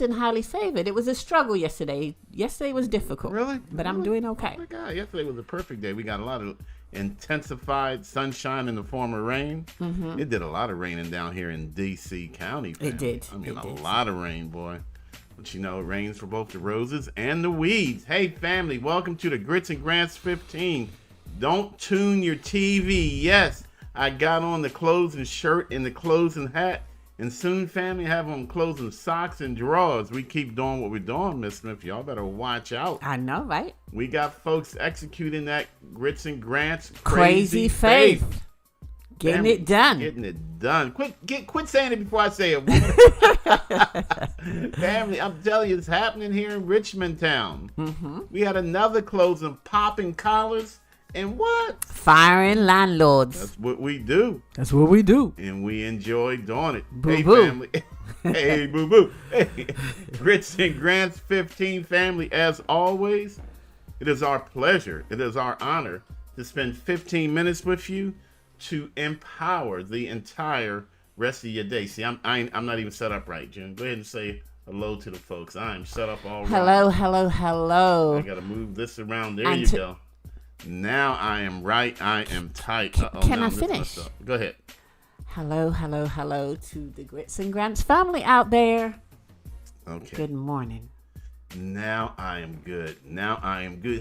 and highly favored. It was a struggle yesterday. Yesterday was difficult. Really? But I'm doing okay. Oh my God, yesterday was a perfect day. We got a lot of intensified sunshine in the form of rain. Mm-hmm. It did a lot of raining down here in D.C. County. Family. It did. I mean, lot of rain, boy. But it rains for both the roses and the weeds. Hey, family, welcome to the Grits and Grants 15. Don't tune your TV. Yes, I got on the clothes and shirt and the clothes and hat. And soon, family, have on clothes and socks and drawers. We keep doing what we're doing, Miss Smith. Y'all better watch out. I know, right? We got folks executing that Grits and Grants crazy faith. Getting it done. Getting it done. Quit saying it before I say it. Family, I'm telling you, it's happening here in Richmond Town. Mm-hmm. We had another closing, popping collars. And what? Firing landlords. That's what we do. That's what we do. And we enjoy doing it. Boo hey, boo. Family. Hey, boo boo. Hey. Grits and Grants 15 family, as always, it is our pleasure, it is our honor to spend 15 minutes with you to empower the entire rest of your day. See, I'm not even set up right, June. Go ahead and say hello to the folks. I'm set up all hello, right. hello. I got to move this around. There you go. Now I am right. I am tight. Can I finish? Go ahead. Hello to the Grits and Grants family out there. Okay. Good morning. Now I am good.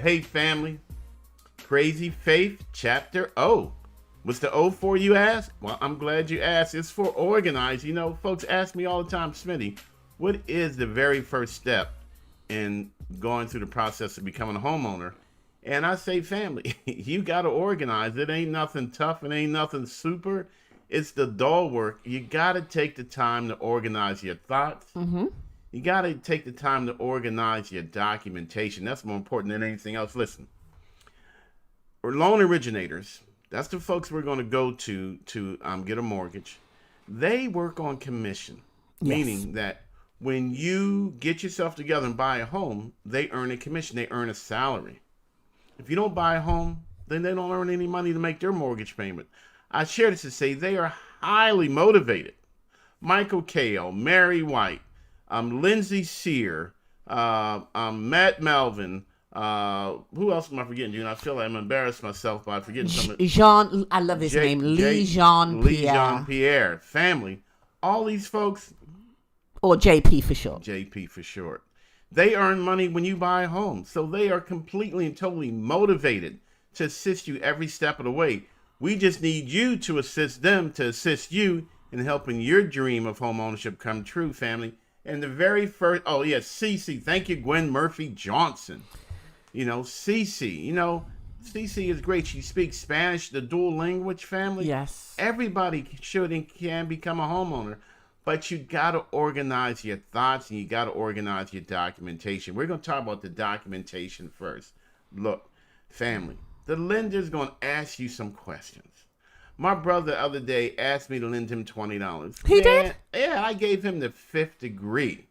Hey, family. Crazy Faith, Chapter O. What's the O for, you ask? Well, I'm glad you asked. It's for organize. Folks ask me all the time, Smitty, what is the very first step in going through the process of becoming a homeowner? And I say, family, you got to organize. It ain't nothing tough. It ain't nothing super. It's the dull work. You got to take the time to organize your thoughts. Mm-hmm. You got to take the time to organize your documentation. That's more important than anything else. Listen, we're loan originators. That's the folks we're going to go to get a mortgage. They work on commission, meaning that when you get yourself together and buy a home, they earn a commission. They earn a salary. If you don't buy a home, then they don't earn any money to make their mortgage payment. I share this to say they are highly motivated. Michael Kale, Mary White, Lindsay Sear, Matt Melvin. Who else am I forgetting, June? I feel like I'm embarrassed myself by forgetting something. I love his name. Lee Jean Pierre. Family. All these folks. Or JP for short. JP for short. They earn money when you buy a home. So they are completely and totally motivated to assist you every step of the way. We just need you to assist them, to assist you in helping your dream of home ownership come true, family. And the very first, Cece. Thank you, Gwen Murphy Johnson. Cece. Cece is great. She speaks Spanish, the dual language, family. Yes. Everybody should and can become a homeowner. But you got to organize your thoughts and you got to organize your documentation. We're going to talk about the documentation first. Look, family, the lender's going to ask you some questions. My brother the other day asked me to lend him $20. He did? Yeah, I gave him the 5th degree.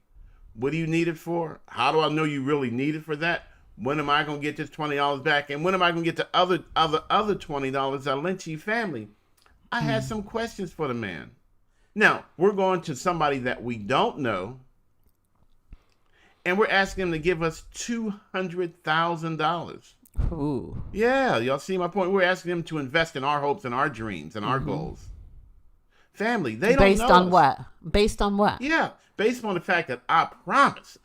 What do you need it for? How do I know you really need it for that? When am I going to get this $20 back? And when am I going to get the other $20 I lent you, family? I had some questions for the man. Now, we're going to somebody that we don't know, and we're asking him to give us $200,000. Ooh. Yeah, y'all see my point? We're asking him to invest in our hopes and our dreams and our goals. Family, they don't know Based on what? Based on what? Yeah, based on the fact that I promise.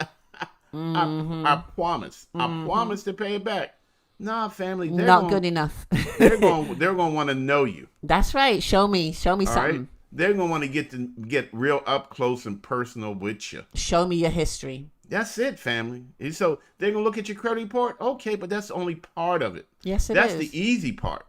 I promise. I promise to pay it back. Nah, family, they're not good enough. they're going to want to know you. That's right. Show me something. Right? They're going to want to get real up close and personal with you. Show me your history. That's it, family. And so they're going to look at your credit report. Okay, but that's only part of it. Yes, That's the easy part.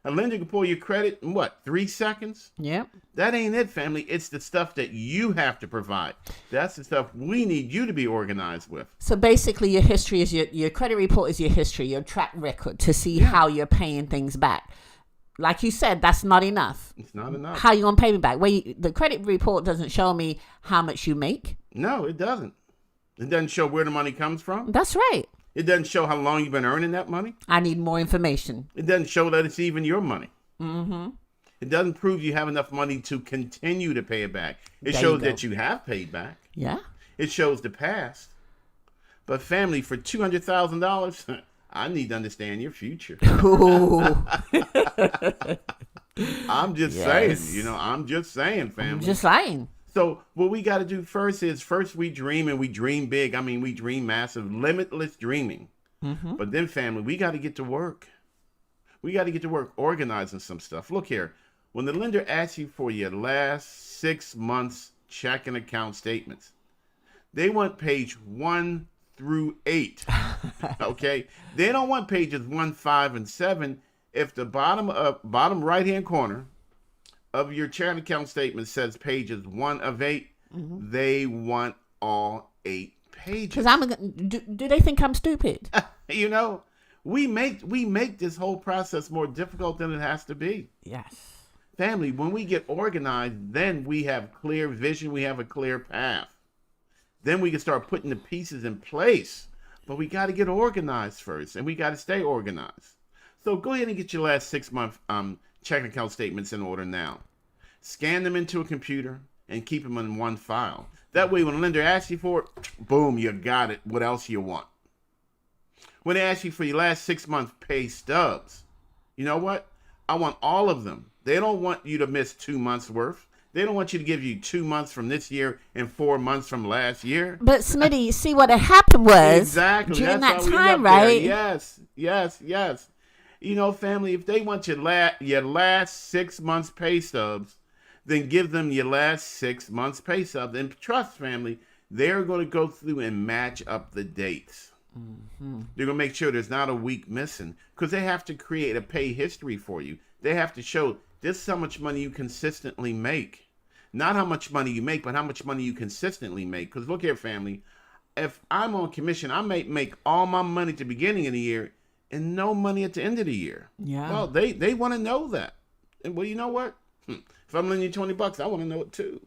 A lender can pull your credit in 3 seconds? Yep. That ain't it, family. It's the stuff that you have to provide. That's the stuff we need you to be organized with. So basically your history is your credit report is your history, your track record to see how you're paying things back. Like you said, that's not enough. It's not enough. How you going to pay me back? The credit report doesn't show me how much you make. No, it doesn't. It doesn't show where the money comes from. That's right. It doesn't show how long you've been earning that money. I need more information. It doesn't show that it's even your money. Mm-hmm. It doesn't prove you have enough money to continue to pay it back. It shows that you have paid back. Yeah. It shows the past. But family, for $200,000, I need to understand your future. Ooh. I'm just Yes. saying, I'm just saying, family. Just saying. So what we got to do first we dream, and we dream big. I mean, we dream massive, limitless dreaming. But then, family, we got to get to work. We got to get to work organizing some stuff. Look here. When the lender asks you for your last 6 months checking account statements, they want page 1 through 8. Okay? They don't want pages 1, 5, and 7. If the bottom right-hand corner of your checking account statement says pages 1 of 8, they want all 8 pages. Because do they think I'm stupid? We make this whole process more difficult than it has to be. Yes. Family, when we get organized, then we have clear vision, we have a clear path. Then we can start putting the pieces in place. But we got to get organized first, and we got to stay organized. So go ahead and get your last 6 month checking account statements in order now. Scan them into a computer and keep them in one file. That way, when a lender asks you for it, boom, you got it. What else you want? When they ask you for your last 6 month pay stubs, you know what? I want all of them. They don't want you to miss 2 months worth. They don't want you to give you 2 months from this year and 4 months from last year. But Smitty, see what had happened was exactly during That's that how we time, end up there. right? Yes. Family, if they want your last 6 months pay stubs, then give them your last 6 months pay stubs. And trust, family, they're going to go through and match up the dates. They're going to make sure there's not a week missing, because they have to create a pay history for you. They have to show this is how much money you consistently make. Not how much money you make, but how much money you consistently make. Because look here, family, if I'm on commission, I may make all my money at the beginning of the year and no money at the end of the year. Yeah. Well, they want to know that. And well, you know what? If I'm lending you $20, I want to know it too.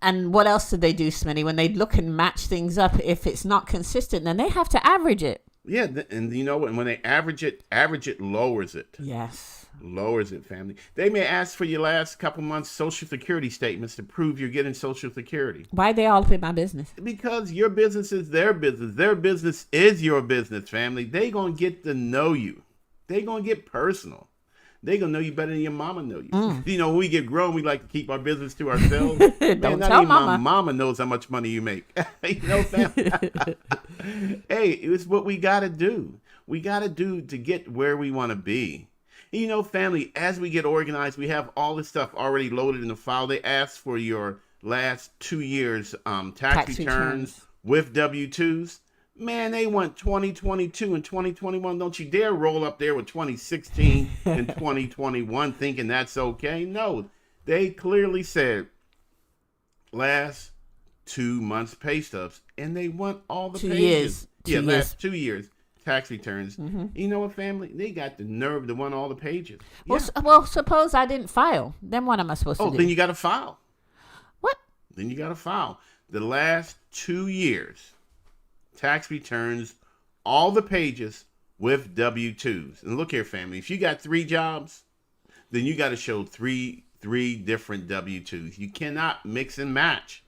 And what else did they do, Smitty? When they look and match things up, if it's not consistent, then they have to average it. Yeah, and you know what? When they average it lowers it. Yes. Lowers it, family. They may ask for your last couple months' Social Security statements to prove you're getting Social Security. Why are they all up in my business? Because your business is their business. Their business is your business, family. They gonna get to know you. They gonna get personal. They gonna know you better than your mama know you. When we get grown, we like to keep our business to ourselves. Don't not tell even mama. my mama knows how much money you make. Family. Hey, it's what we gotta do. We gotta do to get where we want to be. Family, as we get organized, we have all this stuff already loaded in the file. They ask for your last 2 years tax returns with W-2s. Man, they want 2022 and 2021. Don't you dare roll up there with 2016 and 2021 thinking that's okay. No, they clearly said last 2 months pay stubs, and they want all the 2 pages. years. Last 2 years tax returns. You know what, family? They got the nerve to want all the pages. Well, suppose I didn't file. Then what am I supposed to do? Then you got to file. What? Then you got to file the last 2 years tax returns, all the pages with W-2s. And look here, family, if you got 3 jobs, then you got to show three different W-2s. You cannot mix and match.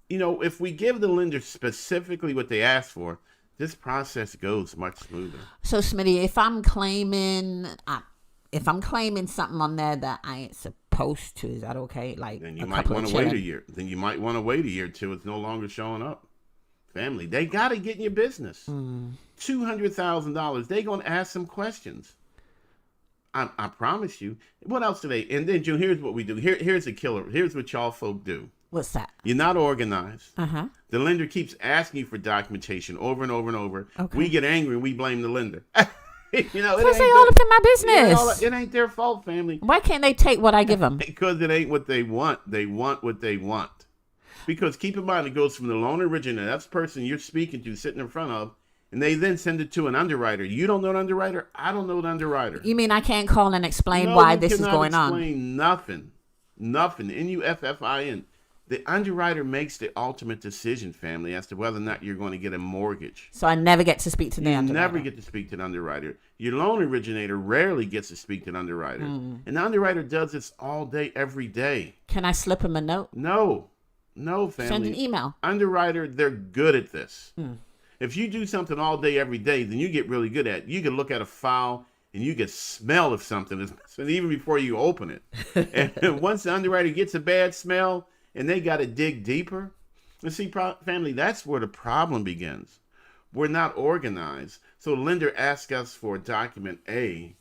If we give the lender specifically what they ask for, this process goes much smoother. So, Smitty, if I'm claiming something on there that I ain't supposed to, is that okay? Like, then you might want to wait a year. Then you might want to wait a year till it's no longer showing up. Family, they got to get in your business. $200,000. They're going to ask some questions. I promise you. What else do they? And then, June, here's what we do. Here's a killer. Here's what y'all folk do. What's that? You're not organized. Uh-huh. The lender keeps asking you for documentation over and over and over. Okay. We get angry and we blame the lender. Because they all up in my business. It ain't their fault, family. Why can't they take what I give them? Because it ain't what they want. They want what they want. Because keep in mind, it goes from the loan originator, that's the person you're speaking to, sitting in front of, and they then send it to an underwriter. You don't know an underwriter? I don't know an underwriter. You mean I can't call and explain why this is going on? Explain nothing. Nuffin. The underwriter makes the ultimate decision, family, as to whether or not you're going to get a mortgage. So I never get to speak to the underwriter. You never get to speak to the underwriter. Your loan originator rarely gets to speak to the underwriter. And the underwriter does this all day, every day. Can I slip him a note? No. No, family. Send an email. Underwriter, they're good at this. If you do something all day, every day, then you get really good at it. You can look at a file and you can smell if something is missing even before you open it. And once the underwriter gets a bad smell and they got to dig deeper, and see, family, that's where the problem begins. We're not organized. So the lender asks us for document A.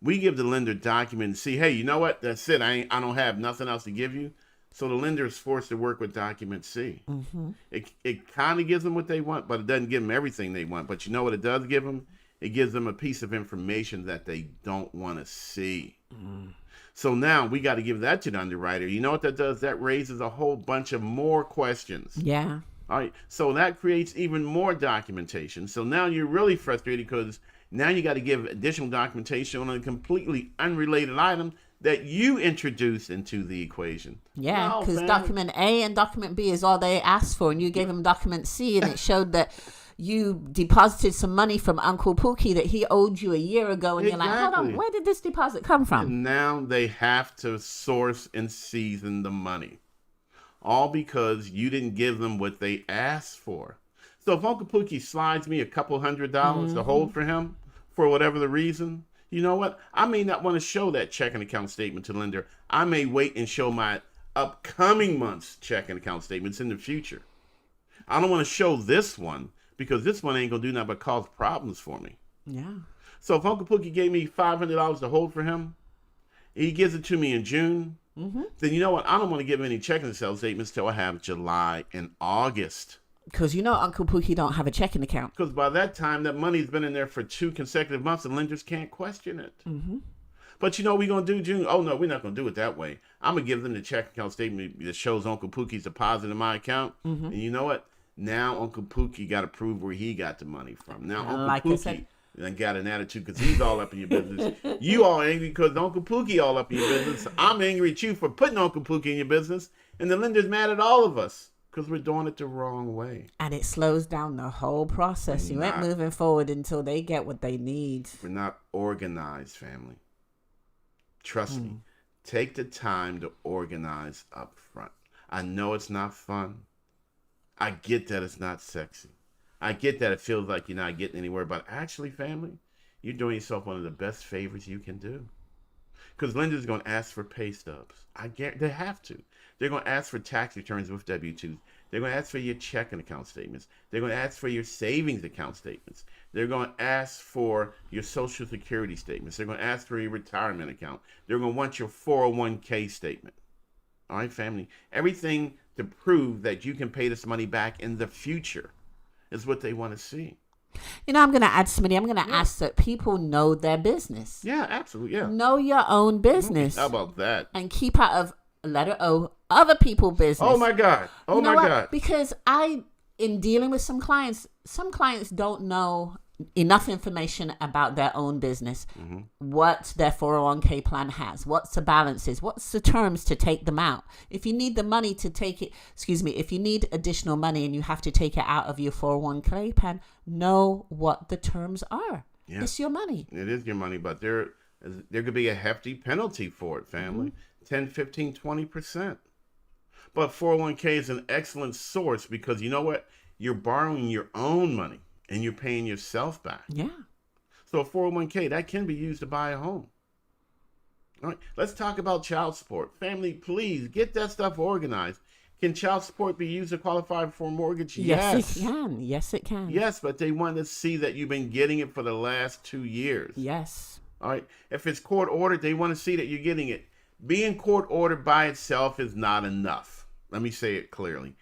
We give the lender document C. Hey, you know what? That's it. I don't have nothing else to give you. So the lender is forced to work with document C. It kind of gives them what they want, but it doesn't give them everything they want. But you know what it does give them? It gives them a piece of information that they don't want to see. So now we got to give that to the underwriter. You know what that does? That raises a whole bunch of more questions. Yeah. All right. So that creates even more documentation. So now you're really frustrated because now you got to give additional documentation on a completely unrelated item that you introduced into the equation. Yeah, because document A and document B is all they asked for, and you gave them document C, and it showed that you deposited some money from Uncle Pookie that he owed you a year ago, and you're like, hold on, where did this deposit come from? And now they have to source and season the money, all because you didn't give them what they asked for. So if Uncle Pookie slides me a couple $100 to hold for him for whatever the reason, you know what? I may not want to show that checking account statement to the lender. I may wait and show my upcoming month's checking account statements in the future. I don't want to show this one because this one ain't going to do nothing but cause problems for me. Yeah. So if Uncle Pookie gave me $500 to hold for him, he gives it to me in June, then you know what? I don't want to give any checking sales statements till I have July and August. Because you know Uncle Pookie don't have a checking account. Because by that time, that money's been in there for 2 consecutive months, and lenders can't question it. But you know what we're going to do, June? Oh, no, we're not going to do it that way. I'm going to give them the checking account statement that shows Uncle Pookie's deposit in my account. And you know what? Now Uncle Pookie got to prove where he got the money from. Now Uncle Pookie and got an attitude because he's all up in your business. You all angry because Uncle Pookie all up in your business. I'm angry at you for putting Uncle Pookie in your business. And the lender's mad at all of us. Because we're doing it the wrong way. And it slows down the whole process. You ain't moving forward until they get what they need. We're not organized, family. Trust me. Take the time to organize up front. I know it's not fun. I get that it's not sexy. I get that it feels like you're not getting anywhere. But actually, family, you're doing yourself one of the best favors you can do. Because lenders are going to ask for pay stubs. I guarantee they have to. They're going to ask for tax returns with W-2s. They're going to ask for your checking account statements. They're going to ask for your savings account statements. They're going to ask for your Social Security statements. They're going to ask for your retirement account. They're going to want your 401k statement. All right, family? Everything to prove that you can pay this money back in the future is what they want to see. You know, I'm going to add, Smitty, I'm going to ask that people know their business. Yeah, absolutely, yeah. Know your own business. How about that? And keep out of letter O, other people's business. Oh, my God. Oh, my God. Because in dealing with some clients don't know enough information about their own business, what their 401k plan has, what's the balances, what's the terms to take them out. If you need the money to take it, if you need additional money and you have to take it out of your 401k plan, know what the terms are. Yeah. It's your money. It is your money, but there could be a hefty penalty for it, family. 10, 15, 20%. But 401k is an excellent source because you know what? You're borrowing your own money and you're paying yourself back. Yeah. So a 401k, that can be used to buy a home. All right, let's talk about child support. Family, please get that stuff organized. Can child support be used to qualify for a mortgage? Yes, it can. Yes, it can. Yes, but they want to see that you've been getting it for the last 2 years. Yes. All right. If it's court ordered, they want to see that you're getting it. Being court ordered by itself is not enough. Let me say it clearly.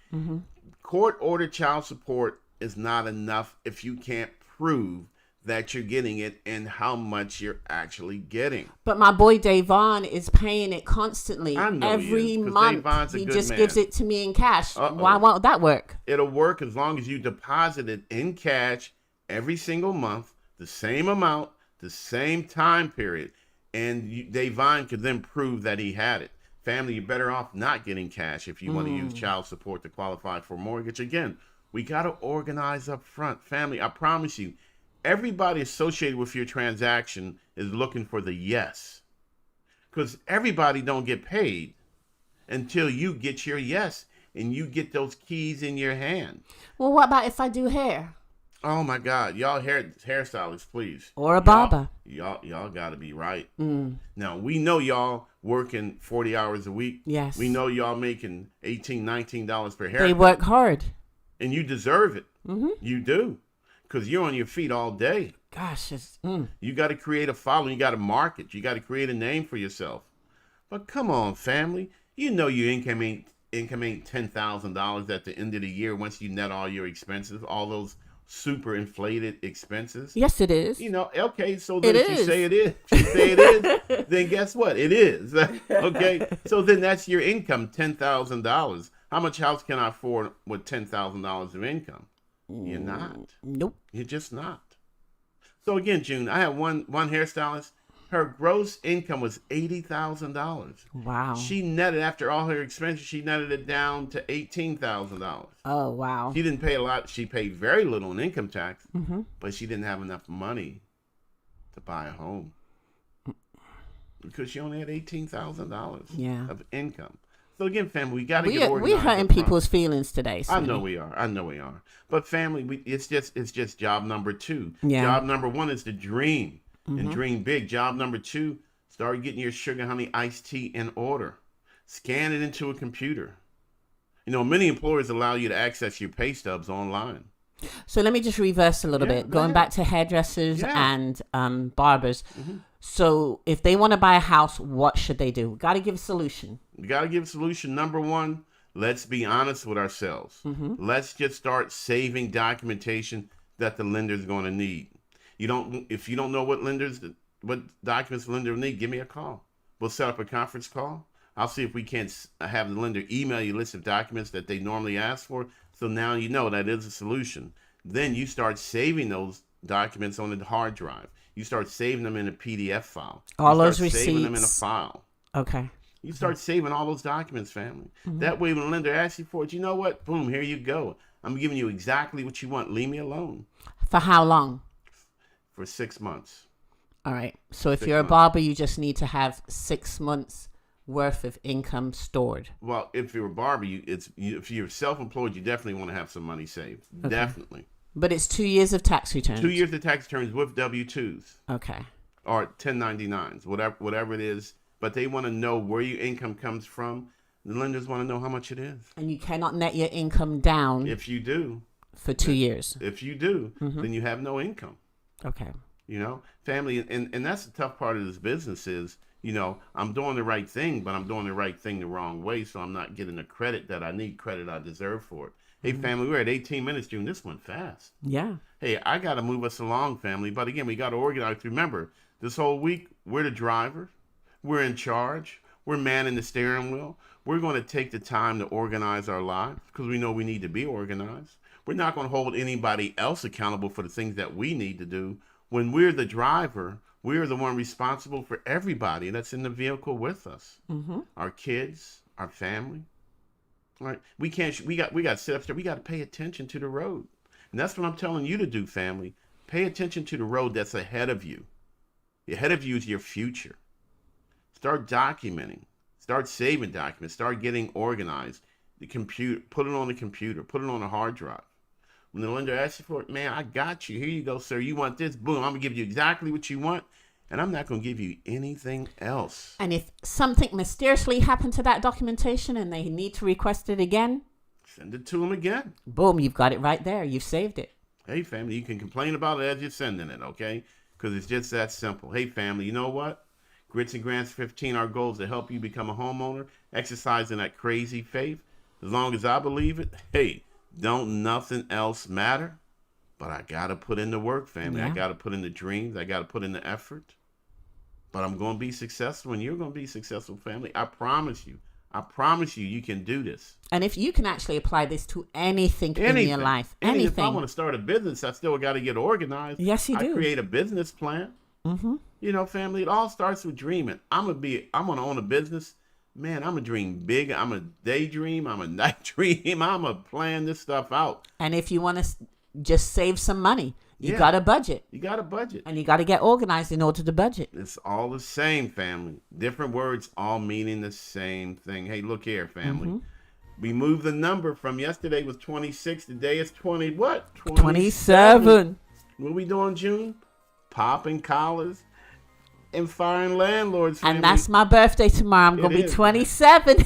Court ordered child support is not enough if you can't prove that you're getting it and how much you're actually getting. But my boy Davon is paying it constantly. I know every month. He just man. gives it to me in cash. Why won't that work? It'll work as long as you deposit it in cash every single month, the same amount, the same time period. And Davon could then prove that he had it. Family, you're better off not getting cash if you want to use child support to qualify for a mortgage. Again, we got to organize up front. Family, I promise you, everybody associated with your transaction is looking for the yes. Because everybody don't get paid until you get your yes. and you get those keys in your hand. Well, what about if I do hair? Oh my God, y'all hairstylists, please. Or a barber. Y'all got to be right. Now, we know y'all working 40 hours a week. Yes. We know y'all making $18, $19 per haircut. They work hard. And you deserve it. You do. Because you're on your feet all day. Gosh, You got to create a following. You got to market. You got to create a name for yourself. But come on, family. You know your income ain't $10,000 at the end of the year once you net all your expenses, all those super inflated expenses. Yes, it is. You know, okay, so then It if you is. say it is, then guess what? It is. Okay, so then that's your income, $10,000. How much house can I afford with $10,000 of income? You're not. Nope. You're just not. So again, June, I have one hairstylist. Her gross income was $80,000. Wow. She netted, after all her expenses, she netted it down to $18,000. Oh, wow. She didn't pay a lot. She paid very little in income tax, but she didn't have enough money to buy a home because she only had $18,000 of income. So again, family, we got to get organized. We're hurting people's feelings today. I know we are. But family, it's just job number 2. Yeah. Job number 1 is to dream and dream big. Job number 2, start getting your sugar honey iced tea in order. Scan it into a computer. You know, many employers allow you to access your pay stubs online. So let me just reverse a little bit. Going back to hairdressers and barbers. So if they want to buy a house, what should they do? Got to give a solution. You got to give a solution. Number 1, let's be honest with ourselves. Let's just start saving documentation that the lender's going to need. If you don't know what documents the lender will need, give me a call. We'll set up a conference call. I'll see if we can't have the lender email you a list of documents that they normally ask for. So now you know that is a solution. Then you start saving those documents on the hard drive. You start saving them in a PDF file. All those receipts. Saving them in a receipts. file. Okay. You start saving all those documents, family. That way when the lender asks you for it, you know what? Boom, here you go. I'm giving you exactly what you want. Leave me alone. For how long? For 6 months. All right. So if 6 you're a months. barber, you just need to have 6 months worth of income stored. Well, if you're a barber, if you're self-employed, you definitely want to have some money saved. Okay. Definitely. But it's 2 years of tax returns. 2 years of tax returns with W-2s. Okay. Or 1099s, whatever it is. But they want to know where your income comes from. The lenders want to know how much it is. And you cannot net your income down If you do, for 2 years. if you do, then you have no income. Okay. You know, family, and that's the tough part of this business is, you know, I'm doing the right thing, but I'm doing the right thing the wrong way, so I'm not getting the credit that I need, credit I deserve for it. Hey, family, we're at 18 minutes, June. This went fast. Yeah. Hey, I got to move us along, family. But again, we got to organize. Remember, this whole week, we're the drivers. We're in charge. We're manning the steering wheel. We're going to take the time to organize our lives because we know we need to be organized. We're not going to hold anybody else accountable for the things that we need to do. When we're the driver, we're the one responsible for everybody that's in the vehicle with us. Our kids, our family. Right? We got to sit up there. We got to pay attention to the road. And that's what I'm telling you to do, family. Pay attention to the road that's ahead of you. Ahead of you is your future. Start documenting. Start saving documents. Start getting organized. The computer, put it on the computer. Put it on a hard drive. When the lender asks you for it, man, I got you. Here you go, sir. You want this? Boom. I'm going to give you exactly what you want. And I'm not going to give you anything else. And if something mysteriously happened to that documentation and they need to request it again, send it to them again. Boom, you've got it right there. You've saved it. Hey, family, you can complain about it as you're sending it, okay? Because it's just that simple. Hey, family, you know what? Grits and Grants 15, our goal is to help you become a homeowner, exercising that crazy faith. As long as I believe it, hey, don't nothing else matter. But I got to put in the work, family. Yeah. I got to put in the dreams. I got to put in the effort. But I'm going to be successful, and you're going to be successful, family. I promise you. I promise you, you can do this. And if you can actually apply this to anything in your life, anything. If I want to start a business, I still got to get organized. Yes, you do. I create a business plan. You know, family, it all starts with dreaming. I'm going to own a business. Man, I'm going to dream big. I'm going to daydream. I'm going to night dream. I'm going to plan this stuff out. And if you want to just save some money, you got a budget. You got a budget. And you got to get organized in order to budget. It's all the same, family. Different words, all meaning the same thing. Hey, look here, family. We moved the number from yesterday was 26. Today it's 20. What? 27. What we doing, June? Popping collars and firing landlords. Family. And that's my birthday tomorrow. I'm going to be 27.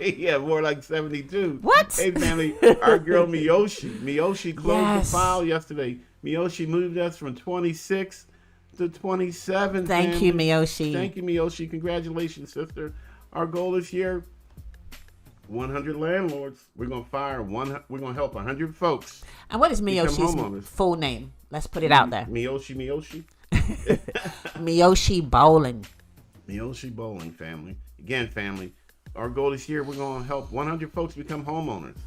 Yeah, more like 72. What? Hey, family, our girl Miyoshi closed the file yesterday. Miyoshi moved us from 26 to 27. Thank you, Miyoshi. Thank you, Miyoshi. Congratulations, sister. Our goal this year, 100 landlords. We're going to fire one. We're going to help 100 folks. And what is Miyoshi's full name? Let's put it out there. Miyoshi. Miyoshi Bowling. Miyoshi Bowling, family. Again, family, our goal this year, we're going to help 100 folks become homeowners.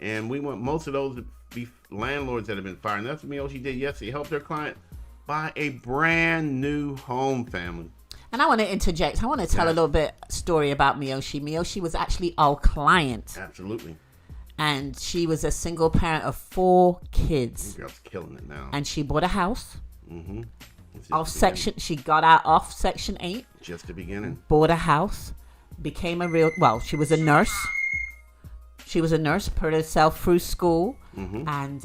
And we want most of those to be landlords that have been fired. And that's what Miyoshi did yesterday. He helped their client buy a brand new home, family. And I want to interject. I want to tell a little bit story about Miyoshi. Miyoshi was actually our client. Absolutely. And she was a single parent of 4 kids. The girl's killing it now. And she bought a house. Mm-hmm. She got out off Section 8. Just the beginning. Bought a house. Became she was a nurse. She was a nurse, put herself through school, and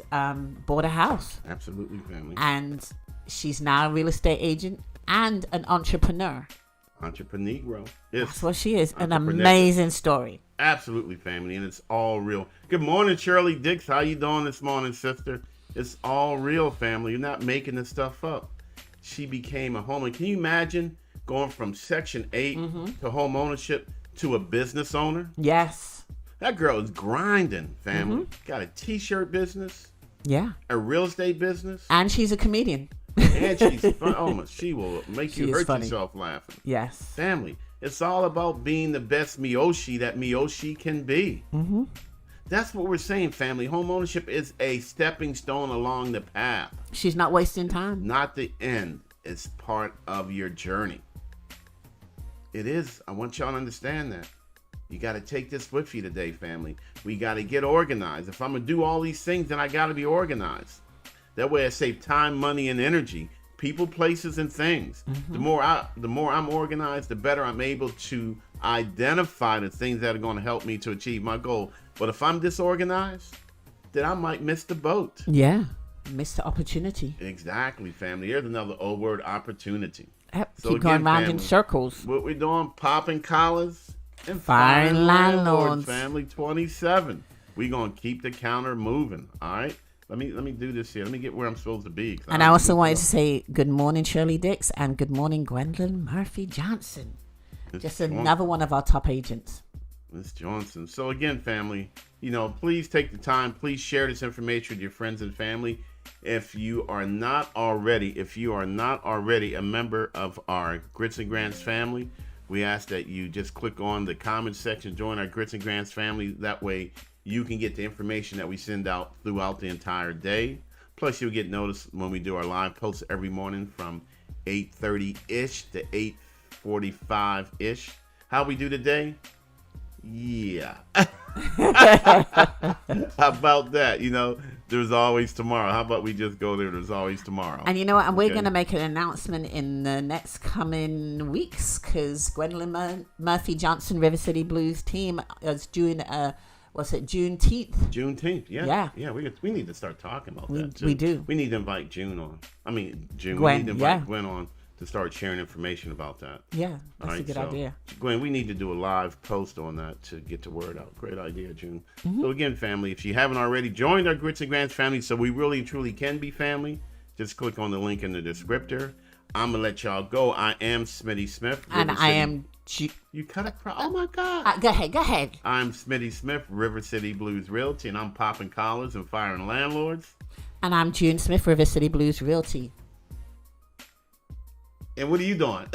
bought a house. Absolutely, family. And she's now a real estate agent and an entrepreneur. Entrepreneur. That's what she is. An amazing story. Absolutely, family, and it's all real. Good morning, Shirley Dix. How you doing this morning, sister? It's all real, family. You're not making this stuff up. She became a homeowner. Can you imagine going from Section 8 to home ownership to a business owner? Yes. That girl is grinding, family. Got a t-shirt business. Yeah. A real estate business. And she's a comedian. And she's fun. Oh, she will make you hurt yourself laughing. Yes. Family, it's all about being the best Miyoshi that Miyoshi can be. Mm-hmm. That's what we're saying, family. Home ownership is a stepping stone along the path. She's not wasting time. Not the end. It's part of your journey. It is. I want y'all to understand that. You got to take this with you today, family. We got to get organized. If I'm going to do all these things, then I got to be organized. That way I save time, money, and energy. People, places, and things. Mm-hmm. The more I'm organized, the better I'm able to identify the things that are going to help me to achieve my goal. But if I'm disorganized, then I might miss the boat. Yeah, miss the opportunity. Exactly, family. Here's another old word, opportunity. So keep going round in circles. What we're doing, popping collars and firing landlords. Family 27. We're going to keep the counter moving, all right? Let me do this here. Let me get where I'm supposed to be. And I also wanted to say good morning, Shirley Dix, and good morning, Gwendolyn Murphy Johnson. Just another one of our top agents. Miss Johnson. So again, family, please take the time. Please share this information with your friends and family. If you are not already a member of our Grits and Grants family, we ask that you just click on the comment section, join our Grits and Grants family. That way you can get the information that we send out throughout the entire day. Plus, you'll get notice when we do our live posts every morning from 8:30-ish to 8:45-ish. How we do today? Yeah. How about that? There's always tomorrow. How about we just go there? There's always tomorrow. And you know what? And we're going to make an announcement in the next coming weeks because Gwendolyn Murphy Johnson River City Blues team is doing Juneteenth? Juneteenth, yeah. We need to start talking about that too. We do. We need to invite June on. June. Gwen, we need to invite Gwen on to start sharing information about that. Yeah, that's a good idea. Gwen, we need to do a live post on that to get the word out. Great idea, June. Mm-hmm. So again, family, if you haven't already joined our Grits and Grants family, so we really truly can be family, just click on the link in the descriptor. I'm going to let y'all go. I am Smitty Smith. And I am... You cut it? Oh, my God. Go ahead. I'm Smitty Smith, River City Blues Realty, and I'm popping collars and firing landlords. And I'm June Smith, River City Blues Realty. And what are you doing?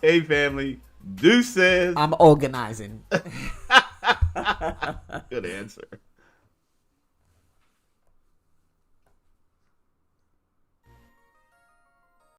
Hey, family. Deuces. I'm organizing. Good answer.